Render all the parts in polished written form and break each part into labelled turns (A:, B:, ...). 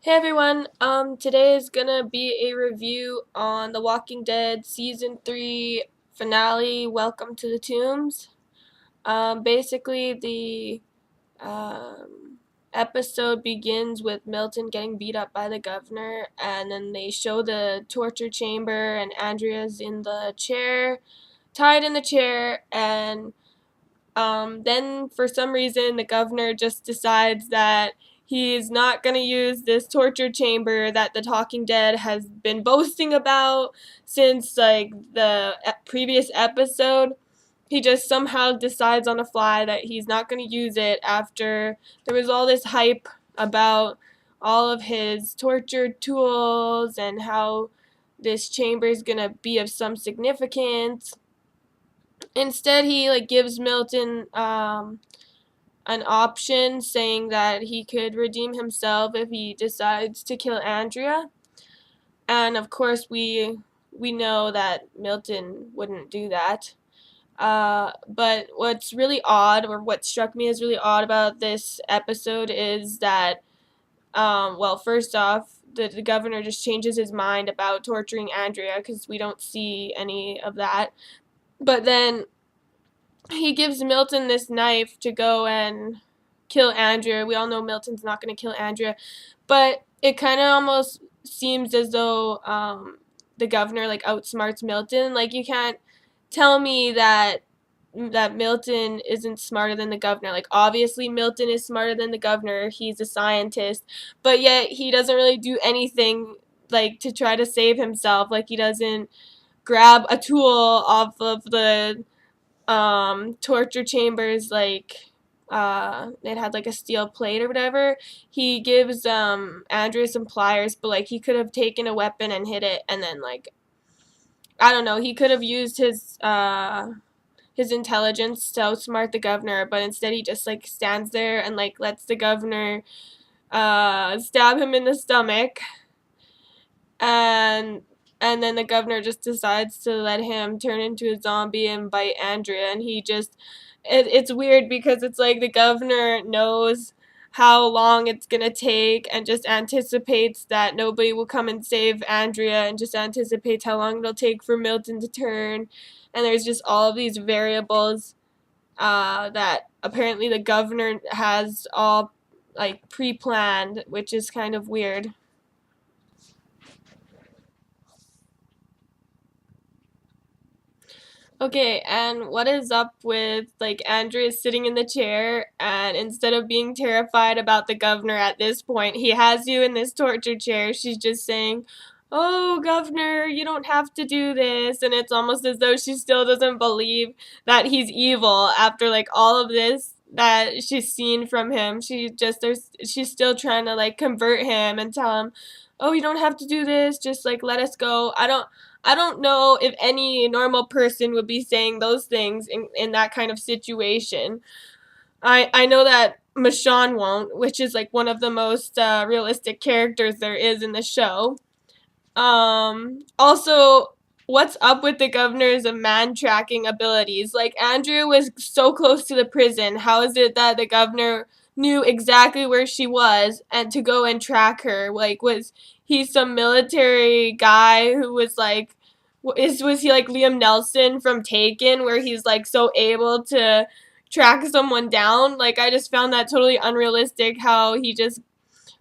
A: Hey everyone, today is gonna be a review on The Walking Dead Season 3 finale, Welcome to the Tombs. Basically, the episode begins with Milton getting beat up by the governor, and then they show the torture chamber, and Andrea's in the chair, tied in the chair, and then, for some reason, the governor just decides that he's not going to use this torture chamber that the Talking Dead has been boasting about since like the previous episode. He just somehow decides on the fly that he's not going to use it after there was all this hype about all of his torture tools and how this chamber is going to be of some significance. Instead, he gives Milton an option saying that he could redeem himself if he decides to kill Andrea. And of course, we know that Milton wouldn't do that. But what's really odd, or what struck me as really odd about this episode, is that, well, first off, the governor just changes his mind about torturing Andrea because we don't see any of that. But then he gives Milton this knife to go and kill Andrea. We all know Milton's not going to kill Andrea, but it kind of almost seems as though the governor outsmarts Milton. Like, you can't tell me that Milton isn't smarter than the governor. Like, obviously Milton is smarter than the governor. He's a scientist, but yet he doesn't really do anything to try to save himself. Like, he doesn't grab a tool off of the torture chambers, it had a steel plate or whatever. He gives Andrea some pliers, but he could have taken a weapon and hit it, and then I don't know, he could have used his intelligence to outsmart the governor, but instead he just stands there and lets the governor stab him in the stomach, and then the governor just decides to let him turn into a zombie and bite Andrea. And it's weird because it's like the governor knows how long it's gonna take and just anticipates that nobody will come and save Andrea, and just anticipates how long it'll take for Milton to turn. And there's just all of these variables that apparently the governor has all pre-planned, which is kind of weird. Okay, and what is up with Andrea sitting in the chair, and instead of being terrified about the governor at this point, he has you in this torture chair. She's just saying, "Oh, governor, you don't have to do this." And it's almost as though she still doesn't believe that he's evil after all of this that she's seen from him. She's still trying to convert him and tell him, "Oh, you don't have to do this. Just let us go." I don't know if any normal person would be saying those things in that kind of situation. I know that Michonne won't, which is one of the most realistic characters there is in the show. Also, what's up with the governor's man tracking abilities? Andrea was so close to the prison. How is it that the governor knew exactly where she was and to go and track her? Was he some military guy who was was he like Liam Nelson from Taken, where he's so able to track someone down? I just found that totally unrealistic, how he just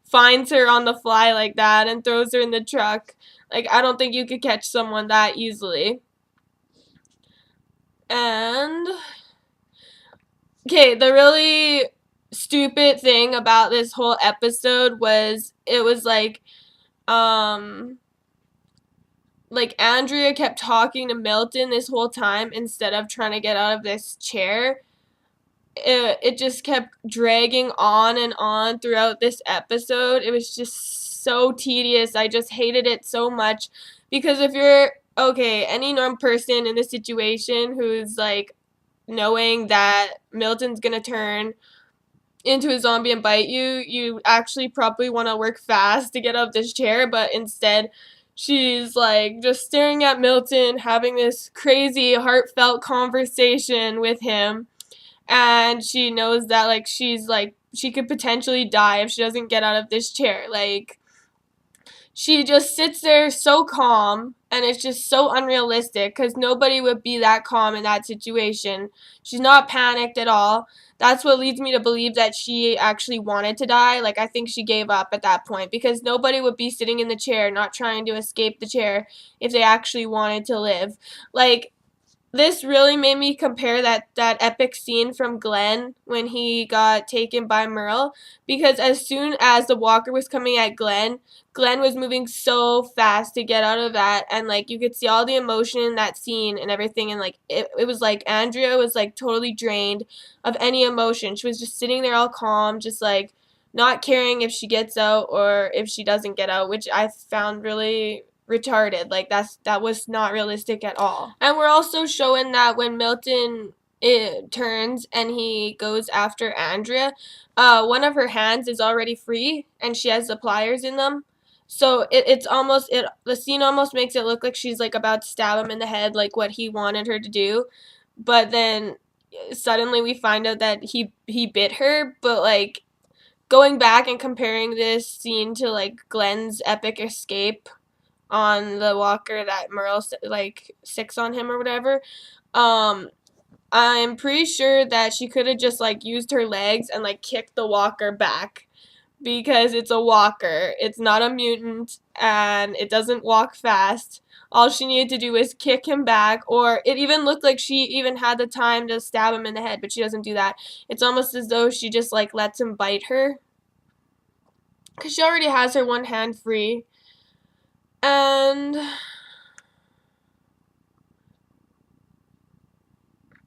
A: finds her on the fly like that and throws her in the truck. I don't think you could catch someone that easily. And okay, the really stupid thing about this whole episode was it was um Andrea kept talking to Milton this whole time instead of trying to get out of this chair. It just kept dragging on and on throughout this episode. It was just so tedious. I just hated it so much because if you're okay, any normal person in this situation who's knowing that Milton's gonna turn into a zombie and bite you, you actually probably want to work fast to get out of this chair, but instead she's just staring at Milton, having this crazy heartfelt conversation with him, and she knows that she could potentially die if she doesn't get out of this chair. she just sits there so calm, and it's just so unrealistic because nobody would be that calm in that situation. She's not panicked at all. That's what leads me to believe that she actually wanted to die. Like, I think she gave up at that point because nobody would be sitting in the chair not trying to escape the chair if they actually wanted to live. Like, this really made me compare that epic scene from Glenn when he got taken by Merle, because as soon as the walker was coming at Glenn was moving so fast to get out of that, and like you could see all the emotion in that scene and everything, and like it was like Andrea was like totally drained of any emotion. She was just sitting there all calm, just like not caring if she gets out or if she doesn't get out, which I found really retarded. Like that was not realistic at all. And we're also showing that when Milton turns and he goes after Andrea, one of her hands is already free and she has the pliers in them. So it's almost the scene almost makes it look like she's like about to stab him in the head, like what he wanted her to do. But then suddenly we find out that he bit her. But like going back and comparing this scene to like Glenn's epic escape on the walker that Merle like sicks on him or whatever. Um, I'm pretty sure that she could have just like used her legs and like kicked the walker back, because it's a walker. It's not a mutant and it doesn't walk fast. All she needed to do was kick him back, or it even looked like she even had the time to stab him in the head, but she doesn't do that. It's almost as though she just like lets him bite her, because she already has her one hand free. And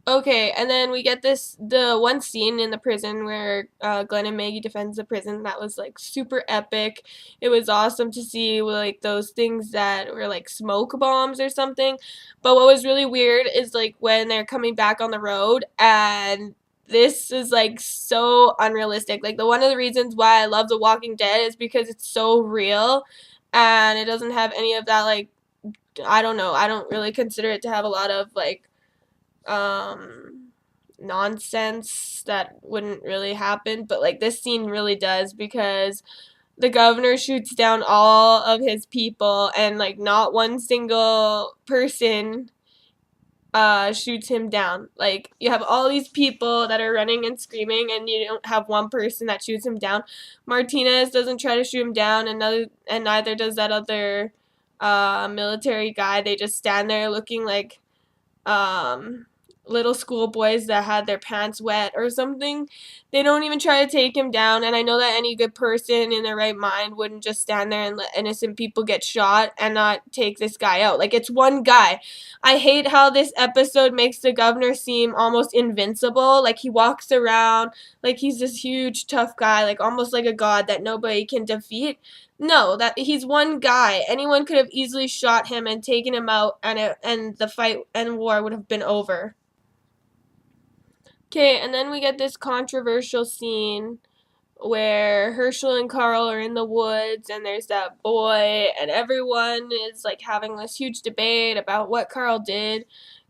A: okay, and then we get the one scene in the prison where Glenn and Maggie defends the prison. That was like super epic. It was awesome to see like those things that were like smoke bombs or something. But what was really weird is like when they're coming back on the road, and this is like so unrealistic. Like one of the reasons why I love The Walking Dead is because it's so real, and it doesn't have any of that like, I don't know. I don't really consider it to have a lot of like nonsense that wouldn't really happen, but like this scene really does, because the governor shoots down all of his people and like not one single person shoots him down. Like you have all these people that are running and screaming and you don't have one person that shoots him down. Martinez doesn't try to shoot him down, and neither does that other military guy. They just stand there looking like um, little schoolboys that had their pants wet or something. They don't even try to take him down, and I know that any good person in their right mind wouldn't just stand there and let innocent people get shot and not take this guy out. Like, it's one guy. I hate how this episode makes the governor seem almost invincible. Like, he walks around like he's this huge, tough guy, like almost like a god that nobody can defeat. No, that he's one guy. Anyone could have easily shot him and taken him out, and the fight and war would have been over. Okay, and then we get this controversial scene where Herschel and Carl are in the woods, and there's that boy, and everyone is like having this huge debate about what Carl did,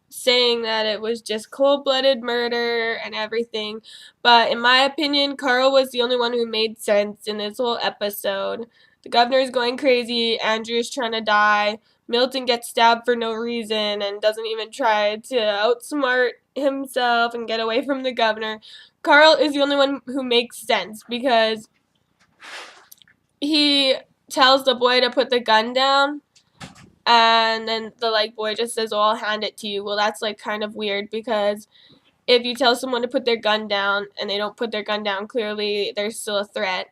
A: saying that it was just cold-blooded murder and everything. But in my opinion, Carl was the only one who made sense in this whole episode. The governor's going crazy, Andrew's trying to die, Milton gets stabbed for no reason and doesn't even try to outsmart himself and get away from the governor. Carl is the only one who makes sense, because he tells the boy to put the gun down, and then the like boy just says, "Oh, I'll hand it to you." Well, that's like kind of weird, because if you tell someone to put their gun down and they don't put their gun down, clearly there's still a threat.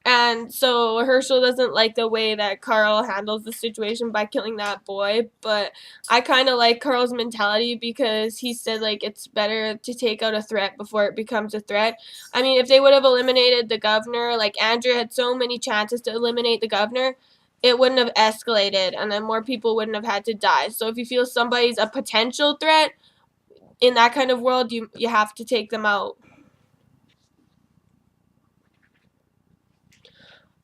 A: And so Herschel doesn't like the way that Carl handles the situation by killing that boy, but I kind of like Carl's mentality, because he said like it's better to take out a threat before it becomes a threat. I mean, if they would have eliminated the governor, like Andrea had so many chances to eliminate the governor, it wouldn't have escalated, and then more people wouldn't have had to die. So if you feel somebody's a potential threat in that kind of world, you have to take them out.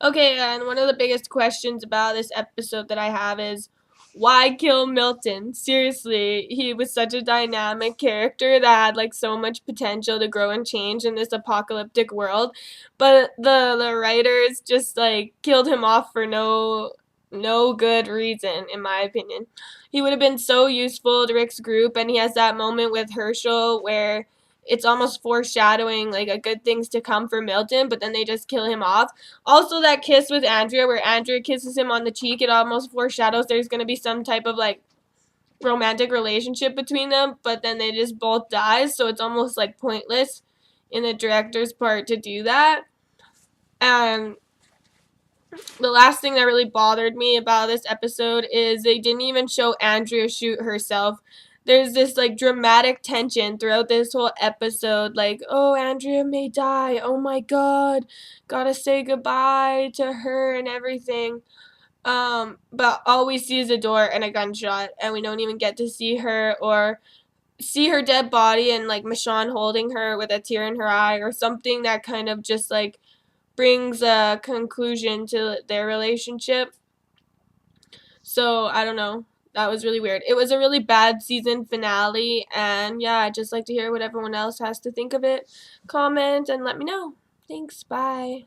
A: Okay, and one of the biggest questions about this episode that I have is, why kill Milton? Seriously, he was such a dynamic character that had like so much potential to grow and change in this apocalyptic world, but the writers just like killed him off for no no good reason, in my opinion. He would have been so useful to Rick's group, and he has that moment with Herschel where it's almost foreshadowing like a good things to come for Milton, but then they just kill him off. Also, that kiss with Andrea, where Andrea kisses him on the cheek, it almost foreshadows there's gonna be some type of like romantic relationship between them, but then they just both die, so it's almost like pointless in the director's part to do that. And the last thing that really bothered me about this episode is they didn't even show Andrea shoot herself. There's this like dramatic tension throughout this whole episode, like, oh, Andrea may die, oh my god, gotta say goodbye to her and everything. But all we see is a door and a gunshot, and we don't even get to see her or see her dead body and like Michonne holding her with a tear in her eye or something that kind of just like brings a conclusion to their relationship. So I don't know. That was really weird. It was a really bad season finale, and yeah, I'd just like to hear what everyone else has to think of it. Comment and let me know. Thanks. Bye.